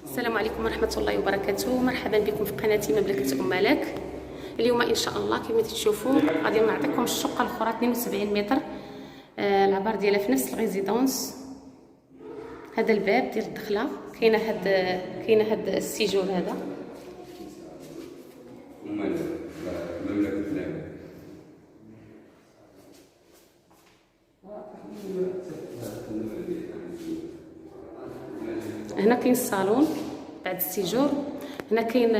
السلام عليكم ورحمة الله وبركاته. مرحبا بكم في قناتي مملكة أم مالك. اليوم إن شاء الله كما تشوفوا غادي نعطيكم الشقة الأخرى 72 متر. العبار ديالها في نفس الريزيدونس. هذا الباب ديال الدخلة كاينه هاد السيجور هذا. هنا كاين الصالون بعد السيجور. هنا كاين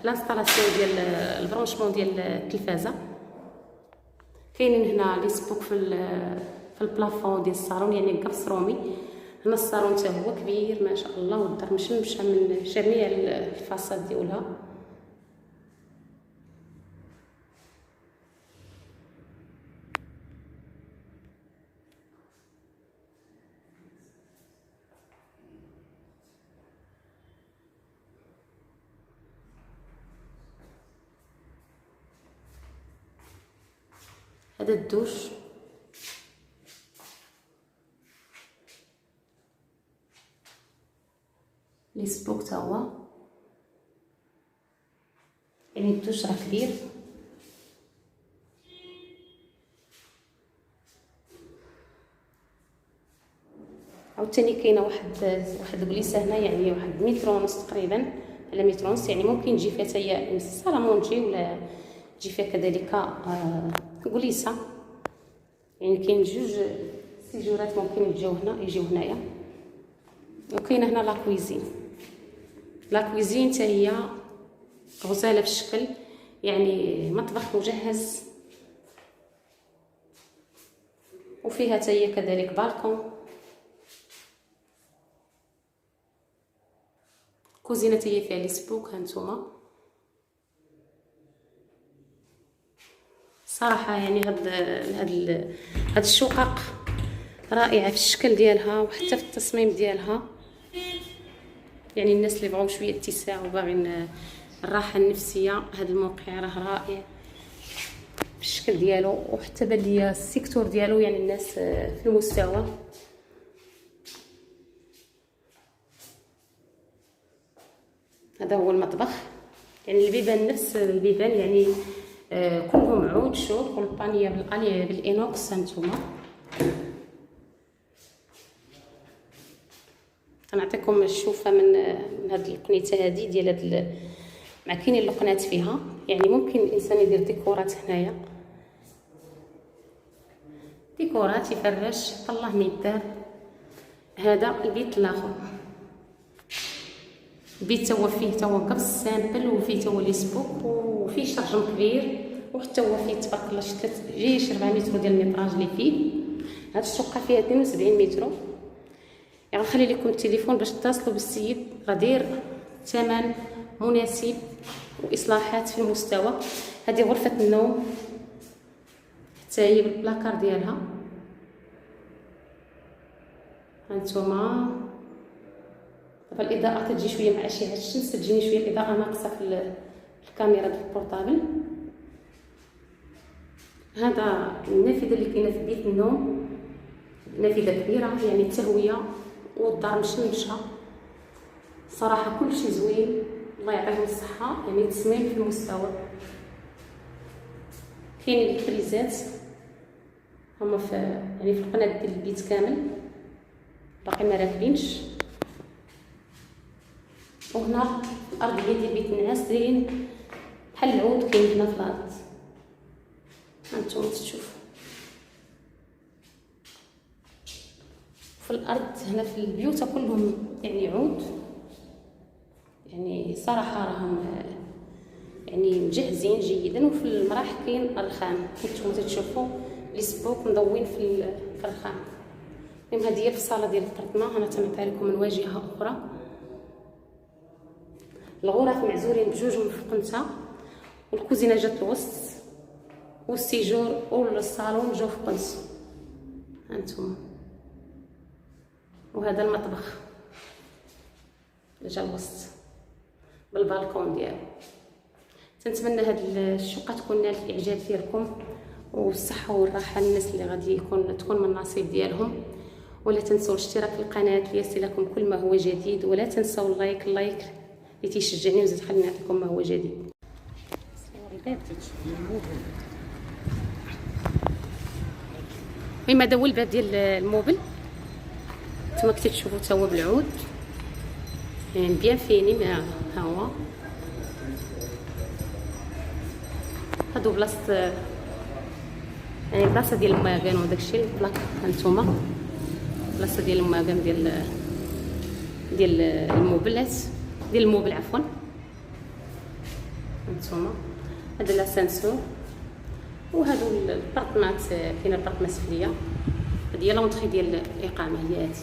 لانستالاسيون ديال البرونشمون ديال التلفازه. كاينين هنا لي سبوك في البلافون ديال الصالون، يعني قفص رومي. هنا الصالون حتى هو كبير ما شاء الله، والدار مشمشه من جميع الفاصات ديالها. هذا الدوش، لي سبوك تا هو، يعني الدوش راه كبير. عاوتاني كاينه واحد البليسه هنا، يعني واحد متر ونص تقريبا على متر ونص، يعني ممكن تجي فيها حتى السالامونجي ولا تجي فيها كذلك بليسه. يعني كاين جوج سيجورات ممكن يجيو هنايا. وكاينه هنا لا كويزين حتى هي غزاله في الشكل، يعني مطبخ مجهز، وفيها حتى هي كذلك بالكون. كوزينه حتى هي فيها لي سبوك. هانتوما صراحه يعني هاد الشقق رائعه في الشكل ديالها وحتى في التصميم ديالها. يعني الناس اللي بغاو شويه اتساع وباغين الراحه النفسيه، هذا الموقع راه رائع في الشكل ديالو، وحتى بان ليا السيكتور ديالو، يعني الناس في المستوى. هذا هو المطبخ، يعني البيبان نفس البيبان، يعني كلهم عود شوك، والبانيه بالانوكس. هانتوما غنعطيكم الشوفه من هاد القنيته هادي ديال هاد مع كاينين اللقنات فيها، يعني ممكن الانسان يدير ديكورات هنايا، ديكورات يفرش الله ما يدار. هذا البيت الاخر، البيت هو فيه تا هو قبص سامبل، وفيه تا هو لي سبوك، وفيه شرجم كبير، وحتى هو فيه تبارك الله شكل جيش 4 متر ديال المتراج اللي فيه. هاد الشقه فيها 72 متر. يعني غنخلي لكم التليفون باش تتصلوا بالسيد، راه داير ثمن مناسب واصلاحات في المستوى. هذه غرفه النوم حتى هي بالبلاكار ديالها. هانتوما دابا الاضاءه تجي شويه مع اشعه الشمس، تجيني شويه الاضاءه ناقصه في الكاميرا ديال البورطابل. هذا النافذه اللي كاينه في بيت النوم، نافذه كبيره، يعني التهويه والدار مشمشه. صراحه كلشي زوين، الله يعطيهم الصحه، يعني تصميم في المستوى. كاين البريزات هما في يعني في القناه ديال البيت كامل، باقي ما راكبينش. وهنا الارضيه ديال بيت النعاس دايرين بحال العود، كاين هنا في الارض. هانتوما تشوفوا في الارض هنا في البيوت كلهم يعني عود، يعني صراحه راهم يعني مجهزين جيدا. وفي المراح كاين الرخام، نتوما تشوفوا لي سبوك مضوين في الرخام. المهم هذه هي الصاله ديال البرطمان. انا تنعطي لكم من واجهه اخرى. الغرف معزولين بجوج من فوقنتا، والكوزينه جات الوسط، والسيجور والصالون جاو فوقنت. هانتوما وهذا المطبخ جا الوسط بالبالكون ديالو. تنتمنى هاد الشقه تكون نالت الاعجاب ديالكم والصحه والراحه للناس اللي غادي تكون من النصيب ديالهم. ولا تنسوا الاشتراك في القناه ليصلكم كل ما هو جديد، ولا تنسوا اللايك اللي تيشجعني وزيد خليني نعطيكم ما هو جديد. هذا هو الباب ديال الموبل، نتوما كتشوفوا حتى هو بالعود يعني بيان فيني. ها هو هادو بلاصه يعني بلاصه ديال الماكان وداكشي البلاك. هانتوما بلاصه ديال الماكان ديال الموبلات ديال الموبل عفوا. هانتوما هذا لاسانسور، وهادو البارطمات كاين البارطمه سفليه. هادي هي لونطري ديال الاقامه هي هادي.